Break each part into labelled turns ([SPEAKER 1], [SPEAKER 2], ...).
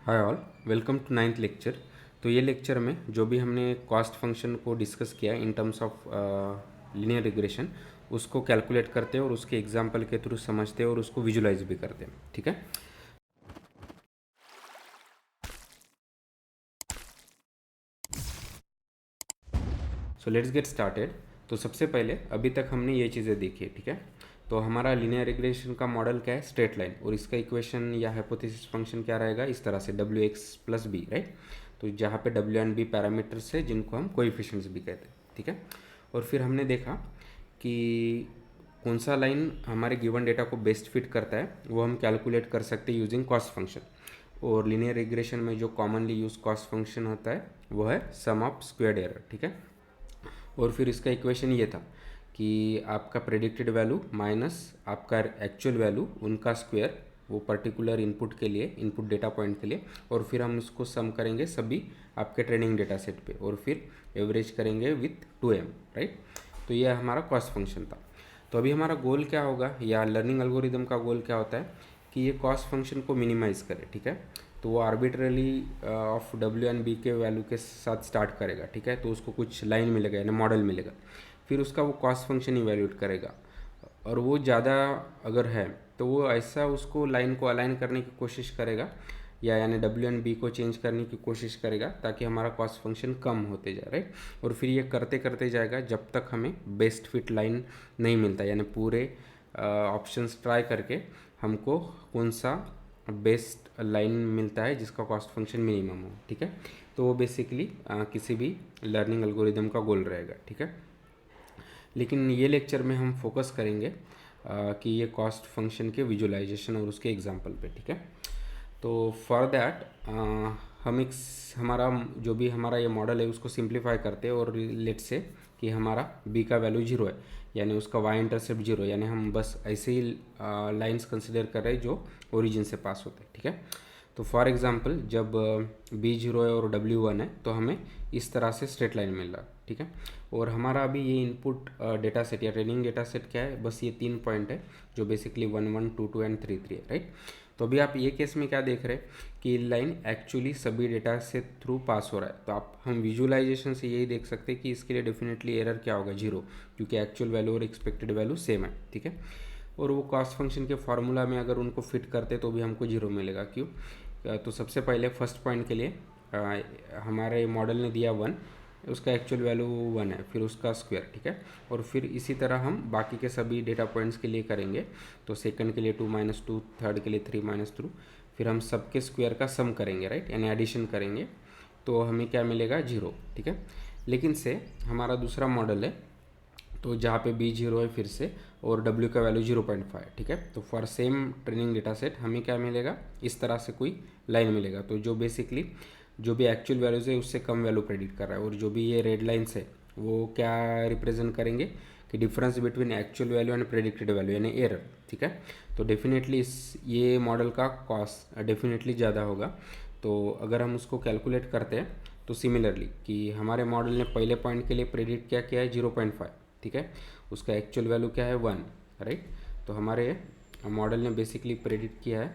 [SPEAKER 1] Hi all, welcome to ninth lecture. तो ये lecture में जो भी हमने कॉस्ट फंक्शन को डिस्कस किया in terms of linear regression, उसको कैलकुलेट करते हैं और उसके एग्जांपल के थ्रू समझते हैं और उसको विजुलाइज भी करते हैं। ठीक है। So let's get started. तो सबसे पहले अभी तक हमने ये चीज़ें देखी है। ठीक है। तो हमारा लीनियर रिग्रेशन का मॉडल क्या है? Straight line. और इसका इक्वेशन या हाइपोथेसिस फंक्शन क्या रहेगा? इस तरह से W X plus B, right. तो जहाँ पे डब्ल्यू एंड बी पैरामीटर्स है जिनको हम कोएफिशिएंट्स भी कहते हैं। ठीक है। और फिर हमने देखा कि कौन सा लाइन हमारे गिवन डेटा को बेस्ट फिट करता है, वो हम कैलकुलेट कर सकते हैं यूजिंग कॉस्ट फंक्शन। और लीनियर रिग्रेशन में जो कॉमनली यूज कॉस्ट फंक्शन होता है वो है सम ऑफ स्क्वायर्ड एरर। ठीक है। और फिर इसका इक्वेशन ये था कि आपका प्रेडिक्टेड वैल्यू माइनस आपका एक्चुअल वैल्यू, उनका स्क्वायर, वो पर्टिकुलर इनपुट के लिए, इनपुट डेटा पॉइंट के लिए, और फिर हम इसको सम करेंगे सभी आपके ट्रेनिंग डेटा सेट पे और फिर एवरेज करेंगे विथ 2m, राइट। तो ये हमारा कॉस्ट फंक्शन था। तो अभी हमारा गोल क्या होगा, या लर्निंग एल्गोरिदम का गोल क्या होता है कि ये कॉस्ट फंक्शन को मिनिमाइज करे। ठीक है। तो वो arbitrarily of W and B के वैल्यू के साथ स्टार्ट करेगा। ठीक है। तो उसको कुछ लाइन मिलेगा यानी मॉडल मिलेगा, फिर उसका वो कॉस्ट फंक्शन इवेल्यूएट करेगा, और वो ज़्यादा अगर है तो वो ऐसा उसको लाइन को अलाइन करने की कोशिश करेगा, या यानी डब्ल्यू एंड बी को चेंज करने की कोशिश करेगा ताकि हमारा कॉस्ट फंक्शन कम होते जाए, राइट। और फिर ये करते करते जाएगा जब तक हमें बेस्ट फिट लाइन नहीं मिलता, यानी पूरे ऑप्शंस ट्राई करके हमको कौन सा बेस्ट लाइन मिलता है जिसका कॉस्ट फंक्शन मिनिमम हो। ठीक है। तो वो बेसिकली किसी भी लर्निंग एल्गोरिदम का गोल रहेगा। ठीक है। लेकिन ये लेक्चर में हम फोकस करेंगे कि ये कॉस्ट फंक्शन के विजुअलाइजेशन और उसके एग्जांपल पे। ठीक है। तो फॉर दैट हम एक हमारा जो भी हमारा ये मॉडल है उसको सिंप्लीफाई करते हैं, और लेट से कि हमारा बी का वैल्यू जीरो है, यानी उसका वाई इंटरसेप्ट जीरो, यानी हम बस ऐसे ही लाइंस कंसिडर कर रहे हैं जो ओरिजिन से पास होते हैं। ठीक है। तो फॉर एग्जांपल जब बी जीरो है और डब्ल्यू वन है तो हमें इस तरह से स्ट्रेट लाइन मिल रहा है। ठीक है। और हमारा अभी ये इनपुट डेटा सेट या ट्रेनिंग डेटा सेट क्या है? बस ये 3 पॉइंट है जो बेसिकली 1 1 2 2 एंड 3 3 है, राइट। तो अभी आप ये केस में क्या देख रहे हैं कि लाइन एक्चुअली सभी डेटा से थ्रू पास हो रहा है। तो आप हम विजुअलाइजेशन से यही देख सकते हैं कि इसके लिए डेफिनेटली एरर क्या होगा? जीरो, क्योंकि एक्चुअल वैल्यू और एक्सपेक्टेड वैल्यू सेम है। ठीक है। और वो कॉस्ट फंक्शन के फार्मूला में अगर उनको फिट करते तो भी हमको जीरो मिलेगा। क्यों? तो सबसे पहले फर्स्ट पॉइंट के लिए हमारे मॉडल ने दिया वन, उसका एक्चुअल वैल्यू वन है, फिर उसका स्क्वायर। ठीक है। और फिर इसी तरह हम बाकी के सभी डेटा पॉइंट्स के लिए करेंगे। तो सेकंड के लिए 2 - 2, थर्ड के लिए 3 - 2, फिर हम सबके स्क्वायर का सम करेंगे, राइट, यानी एडिशन करेंगे, तो हमें क्या मिलेगा? जीरो। ठीक है। लेकिन से हमारा दूसरा मॉडल है तो जहाँ पे बी जीरो है फिर से, और डब्ल्यू का वैल्यू 0.5। ठीक है। तो for same training data set हमें क्या मिलेगा? इस तरह से कोई लाइन मिलेगा, तो जो बेसिकली जो भी एक्चुअल वैल्यूज़ है उससे कम वैल्यू प्रेडिक्ट कर रहा है। और जो भी ये रेड लाइन्स है वो क्या रिप्रेजेंट करेंगे कि difference between actual value and predicted value, यानी एरर। ठीक है। तो डेफिनेटली इस ये मॉडल का कॉस्ट डेफिनेटली ज़्यादा होगा। तो अगर हम उसको कैलकुलेट करते हैं तो सिमिलरली कि हमारे मॉडल ने पहले पॉइंट के लिए प्रेडिक्ट क्या किया है? 0.5। ठीक है। उसका एक्चुअल वैल्यू क्या है? One, right. तो हमारे मॉडल ने बेसिकली प्रेडिक्ट किया है,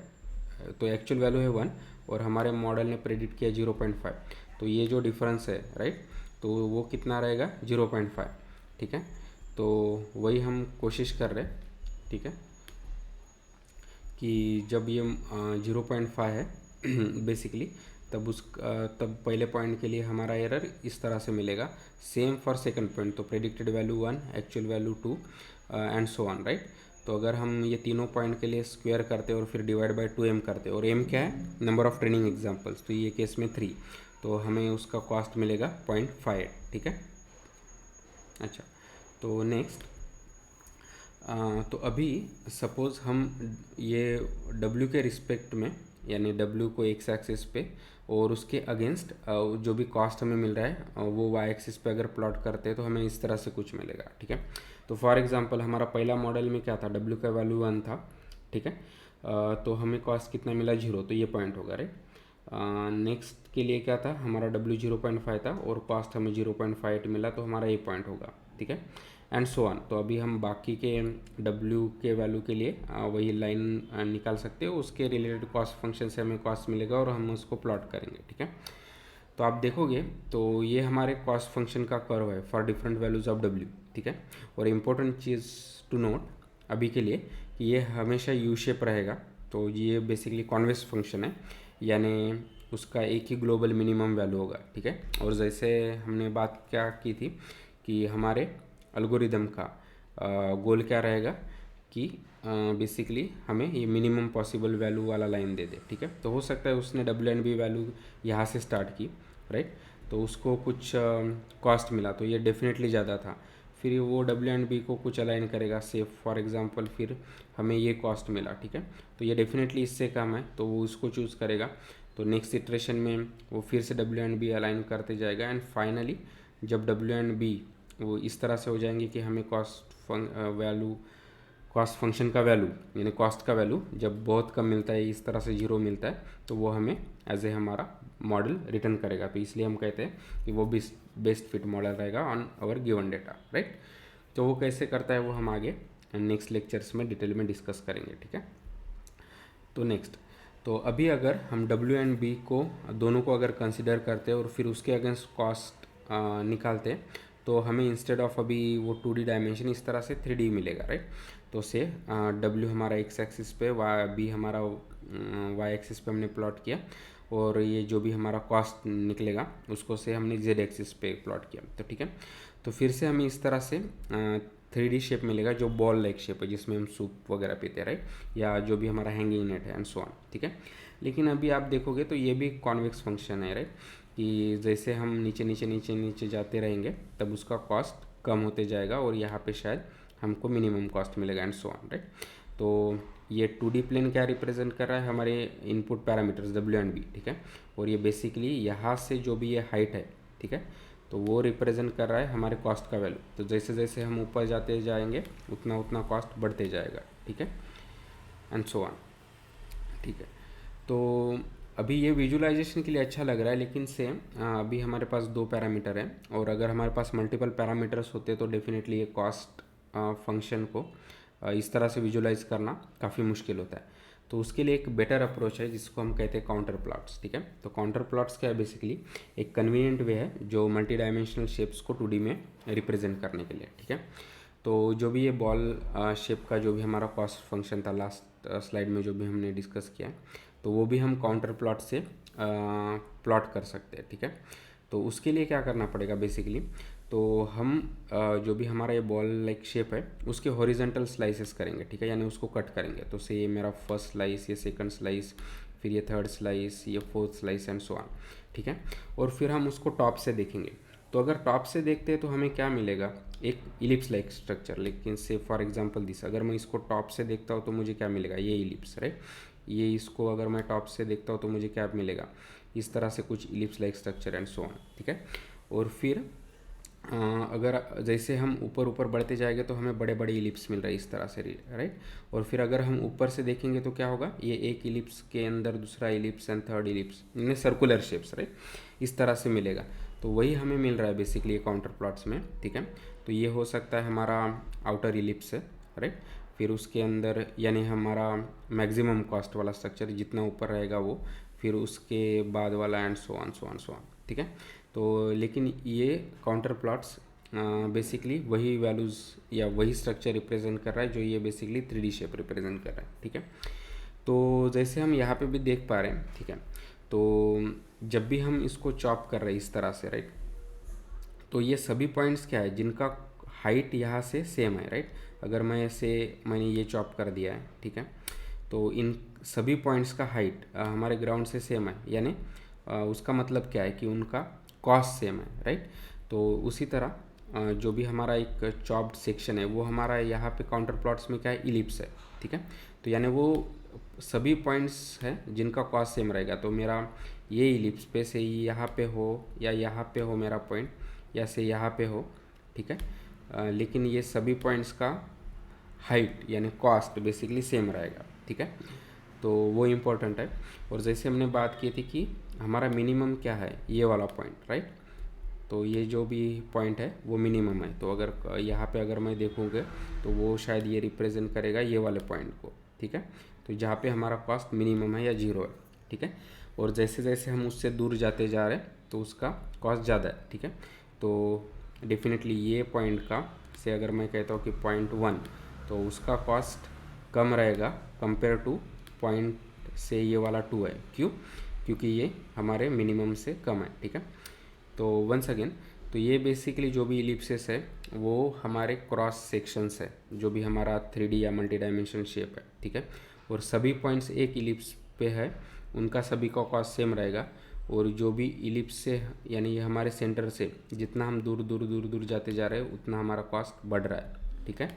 [SPEAKER 1] तो एक्चुअल वैल्यू है वन और हमारे मॉडल ने प्रेडिक्ट किया 0.5। तो ये जो डिफरेंस है, राइट, तो वो कितना रहेगा? 0.5। ठीक है। तो वही हम कोशिश कर रहे हैं। ठीक है। कि जब ये 0.5 है बेसिकली, तब पहले पॉइंट के लिए हमारा एरर इस तरह से मिलेगा। सेम फॉर सेकंड पॉइंट, तो predicted value one, actual value two, and so on, right. तो अगर हम ये तीनों पॉइंट के लिए स्क्वायर करते और फिर डिवाइड बाय 2m करते, और m क्या है? नंबर ऑफ ट्रेनिंग एग्जाम्पल्स, तो ये केस में 3, तो हमें उसका कॉस्ट मिलेगा 0.5। ठीक है। अच्छा, तो नेक्स्ट तो अभी सपोज़ हम ये W के रिस्पेक्ट में, यानी W को एक्स एक्सिस पे और उसके अगेंस्ट जो भी कॉस्ट हमें मिल रहा है वो वाई एक्सिस पे अगर प्लॉट करते हैं तो हमें इस तरह से कुछ मिलेगा। ठीक है। तो फॉर एग्जांपल हमारा पहला मॉडल में क्या था? W का वैल्यू वन था। ठीक है। तो हमें कॉस्ट कितना मिला? जीरो, तो ये पॉइंट होगा, राइट। नेक्स्ट के लिए क्या था? हमारा W 0.5 था और कॉस्ट हमें 0.58 मिला, तो हमारा ये पॉइंट होगा। ठीक है। And so on. तो अभी हम बाकी के W के वैल्यू के लिए वही लाइन निकाल सकते हो, उसके रिलेटेड कॉस्ट फंक्शन से हमें कॉस्ट मिलेगा और हम उसको प्लॉट करेंगे, ठीक है। तो आप देखोगे तो ये हमारे कॉस्ट फंक्शन का कर्व है for different values of W, ठीक है। और इम्पोर्टेंट चीज़ टू नोट अभी के लिए कि ये हमेशा यू शेप रहेगा। तो ये बेसिकली कॉन्वेक्स फंक्शन है, यानी उसका एक ही ग्लोबल मिनिमम वैल्यू होगा, ठीक है। और जैसे हमने बात क्या की थी कि हमारे एल्गोरिदम का गोल क्या रहेगा कि बेसिकली हमें ये मिनिमम पॉसिबल वैल्यू वाला लाइन दे दे, ठीक है। तो हो सकता है उसने W&B वैल्यू यहाँ से स्टार्ट की, राइट। तो उसको कुछ कॉस्ट मिला तो ये डेफिनेटली ज़्यादा था, फिर वो W&B को कुछ अलाइन करेगा से फॉर एग्जांपल, फिर हमें ये कॉस्ट मिला, ठीक है। तो ये डेफिनेटली इससे कम है तो वो उसको चूज़ करेगा। तो नेक्स्ट इटरेशन में वो फिर से W&B अलाइन करते जाएगा एंड फाइनली जब W&B वो इस तरह से हो जाएंगे कि हमें कॉस्ट फंक्शन का वैल्यू यानी कॉस्ट का वैल्यू जब बहुत कम मिलता है, इस तरह से जीरो मिलता है, तो वो हमें एज ए हमारा मॉडल रिटर्न करेगा। तो इसलिए हम कहते हैं कि वो बेस्ट फिट मॉडल रहेगा on our given data, right. तो वो कैसे करता है वो हम आगे नेक्स्ट लेक्चर्स में डिटेल में डिस्कस करेंगे, ठीक है। तो नेक्स्ट, तो अभी अगर हम W&B को दोनों को अगर कंसिडर करते हैं और फिर उसके अगेंस्ट कॉस्ट निकालते हैं, तो हमें इंस्टेड ऑफ अभी वो 2D डायमेंशन इस तरह से 3D मिलेगा, राइट। तो से W हमारा x एक्सिस पे, B हमारा y एक्सिस पे हमने प्लॉट किया, और ये जो भी हमारा कॉस्ट निकलेगा उसको से हमने Z एक्सिस पे प्लॉट किया, तो ठीक है। तो फिर से हमें इस तरह से 3D शेप मिलेगा जो बॉल लाइक शेप है, जिसमें हम सूप वगैरह पीते हैं, राइट, या जो भी हमारा हैंगिंग नेट है एंड सो ऑन, ठीक है। लेकिन अभी आप देखोगे तो ये भी कॉन्वेक्स फंक्शन है, राइट, कि जैसे हम नीचे नीचे नीचे नीचे जाते रहेंगे तब उसका कॉस्ट कम होते जाएगा और यहाँ पे शायद हमको मिनिमम कॉस्ट मिलेगा एंड सो ऑन, राइट। तो ये 2D प्लेन क्या रिप्रेजेंट कर रहा है, हमारे इनपुट पैरामीटर्स W&B, ठीक है। और ये बेसिकली यहाँ से जो भी ये हाइट है, ठीक है, तो वो रिप्रेजेंट कर रहा है हमारे कॉस्ट का वैल्यू। तो जैसे जैसे हम ऊपर जाते जाएंगे उतना उतना कॉस्ट बढ़ते जाएगा, ठीक है, एंड सो ऑन, ठीक है। तो अभी ये विजुअलाइजेशन के लिए अच्छा लग रहा है, लेकिन सेम अभी हमारे पास 2 पैरामीटर हैं, और अगर हमारे पास मल्टीपल पैरामीटर्स होते तो डेफिनेटली ये कॉस्ट फंक्शन को इस तरह से विजुअलाइज करना काफ़ी मुश्किल होता है। तो उसके लिए एक बेटर अप्रोच है जिसको हम कहते हैं काउंटर प्लॉट्स, ठीक है। तो काउंटर प्लॉट्स क्या है, बेसिकली एक कन्वीनियंट वे है जो मल्टी डायमेंशनल शेप्स को 2D में रिप्रेजेंट करने के लिए, ठीक है। तो जो भी ये बॉल शेप का जो भी हमारा कॉस्ट फंक्शन था लास्ट स्लाइड में जो भी हमने डिस्कस किया, तो वो भी हम काउंटर प्लॉट से प्लॉट कर सकते हैं, ठीक है। तो उसके लिए क्या करना पड़ेगा बेसिकली, तो हम जो भी हमारा ये बॉल लाइक शेप है उसके हॉरिजेंटल स्लाइसेस करेंगे, ठीक है, यानी उसको कट करेंगे। तो से ये मेरा फर्स्ट स्लाइस, ये सेकंड स्लाइस, फिर ये थर्ड स्लाइस, ये fourth slice and so on, ठीक है। और फिर हम उसको टॉप से देखेंगे। तो अगर टॉप से देखते हैं तो हमें क्या मिलेगा, एक इलिप्स लाइक स्ट्रक्चर। लेकिन से फॉर एग्जांपल दिस, अगर मैं इसको टॉप से देखता हूँ तो मुझे क्या मिलेगा, ये इलिप्स, राइट। ये इसको अगर मैं टॉप से देखता हूँ तो मुझे क्या मिलेगा, इस तरह से कुछ ellipse like structure and so on, ठीक है। और फिर अगर जैसे हम ऊपर ऊपर बढ़ते जाएंगे तो हमें बड़े बड़े इलिप्स मिल रहे हैं इस तरह से, राइट। और फिर अगर हम ऊपर से देखेंगे तो क्या होगा, ये एक इलिप्स के अंदर दूसरा इलिप्स एंड थर्ड इलिप्स, इनमें सर्कुलर शेप्स, राइट, इस तरह से मिलेगा। तो वही हमें मिल रहा है बेसिकली काउंटर प्लॉट्स में, ठीक है। तो ये हो सकता है हमारा आउटर इलिप्स है, राइट। फिर उसके अंदर यानी हमारा मैक्सिमम कॉस्ट वाला स्ट्रक्चर जितना ऊपर रहेगा वो, फिर उसके बाद वाला and so on so on so on, ठीक है। तो लेकिन ये काउंटर प्लॉट्स बेसिकली वही वैल्यूज़ या वही स्ट्रक्चर रिप्रेजेंट कर रहा है जो ये बेसिकली 3D शेप रिप्रेजेंट कर रहा है, ठीक है। तो जैसे हम यहाँ पे भी देख पा रहे हैं, ठीक है। तो जब भी हम इसको चॉप कर रहे हैं इस तरह से, राइट, तो ये सभी पॉइंट्स क्या है जिनका हाइट यहाँ से सेम है, राइट। अगर मैंने ये चॉप कर दिया है, ठीक है, तो इन सभी पॉइंट्स का हाइट हमारे ग्राउंड से सेम है, यानी उसका मतलब क्या है कि उनका कॉस्ट सेम है, राइट। तो उसी तरह जो भी हमारा एक चॉप्ड सेक्शन है वो हमारा यहाँ पे काउंटर प्लॉट्स में क्या है, इलिप्स है, ठीक है। तो यानी वो सभी पॉइंट्स हैं जिनका कॉस्ट सेम रहेगा। तो मेरा ये इलिप्स पे से यहाँ पे हो या यहाँ पे हो मेरा पॉइंट, या से यहाँ पे हो, ठीक है, लेकिन ये सभी पॉइंट्स का हाइट यानी कॉस्ट बेसिकली सेम रहेगा, ठीक है। तो वो इम्पोर्टेंट है। और जैसे हमने बात की थी कि हमारा मिनिमम क्या है, ये वाला पॉइंट, राइट। तो ये जो भी पॉइंट है वो मिनिमम है। तो अगर यहाँ पे अगर मैं देखूँगा तो वो शायद ये रिप्रेजेंट करेगा ये वाले पॉइंट को, ठीक है। तो जहाँ पे हमारा कॉस्ट मिनिमम है या जीरो है, ठीक है। और जैसे जैसे हम उससे दूर जाते जा रहे हैं तो उसका कॉस्ट ज़्यादा है, ठीक है। तो डेफिनेटली ये पॉइंट का से अगर मैं कहता हूँ कि .1 तो उसका कॉस्ट कम रहेगा कंपेयर टू पॉइंट से ये वाला 2 है। क्यों? क्योंकि ये हमारे मिनिमम से कम है, ठीक है। तो वंस अगेन, तो ये बेसिकली जो भी इलिप्सेस है वो हमारे क्रॉस सेक्शंस है, जो भी हमारा 3D या मल्टी डायमेंशन शेप है, ठीक है। और सभी पॉइंट्स एक इलिप्स पे है, उनका सभी का कॉस्ट सेम रहेगा। और जो भी इलिप्स से यानी ये हमारे सेंटर से जितना हम दूर दूर दूर दूर जाते जा रहे हैं उतना हमारा कॉस्ट बढ़ रहा है, ठीक है।